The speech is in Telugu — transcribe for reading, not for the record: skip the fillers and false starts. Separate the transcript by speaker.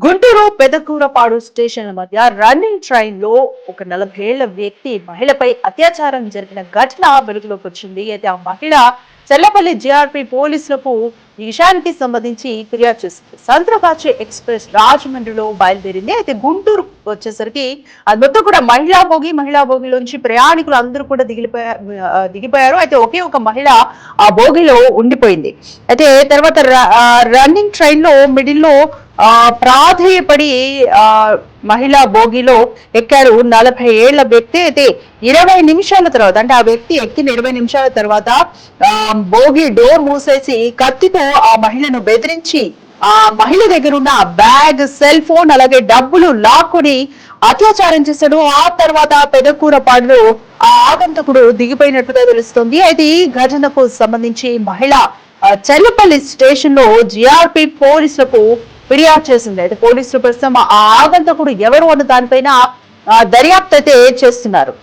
Speaker 1: గుంటూరు పెదకూరపాడు స్టేషన్ల మధ్య రన్నింగ్ ట్రైన్ లో ఒక 40 ఏళ్ల వ్యక్తి మహిళపై అత్యాచారం జరిగిన ఘటన వెలుగులోకి వచ్చింది. అయితే ఆ మహిళ చెల్లపల్లి జిఆర్పి పోలీసులకు ఈ విషయానికి సంబంధించి ఫిర్యాదు చేసింది. సంత్రగాచి ఎక్స్ప్రెస్ రాజమండ్రిలో బయలుదేరింది. అయితే గుంటూరు వచ్చేసరికి అది మొత్తం కూడా మహిళా బోగిలోంచి ప్రయాణికులు అందరూ కూడా దిగిపోయారు. అయితే ఒకే ఒక మహిళ ఆ బోగిలో ఉండిపోయింది. అయితే తర్వాత రన్నింగ్ ట్రైన్ లో మిడిల్ లో ప్రాధేయపడి మహిళా బోగిలో ఎక్కారు 40 ఏళ్ల వ్యక్తి. అయితే 20 నిమిషాల తర్వాత, అంటే ఆ వ్యక్తి ఎక్కిన 20 నిమిషాల తర్వాత బోగి డోర్ మూసేసి కత్తితో ఆ మహిళను బెదిరించి ఆ మహిళ దగ్గర ఉన్న బ్యాగ్, సెల్ ఫోన్, అలాగే డబ్బులు లాక్కుని అత్యాచారం చేశాడు. ఆ తర్వాత పెదకూరపాడులో ఆ ఆగంతకుడు దిగిపోయినట్టుగా తెలుస్తుంది. అయితే ఈ ఘటనకు సంబంధించి మహిళ చెల్లపల్లి స్టేషన్ లో జిఆర్పి పోలీసులకు ఫిర్యాదు చేసింది. అయితే పోలీసులు ప్రస్తుతం ఆ ఆగంతకుడు ఎవరు అన్న దానిపైన దర్యాప్తు అయితే చేస్తున్నారు.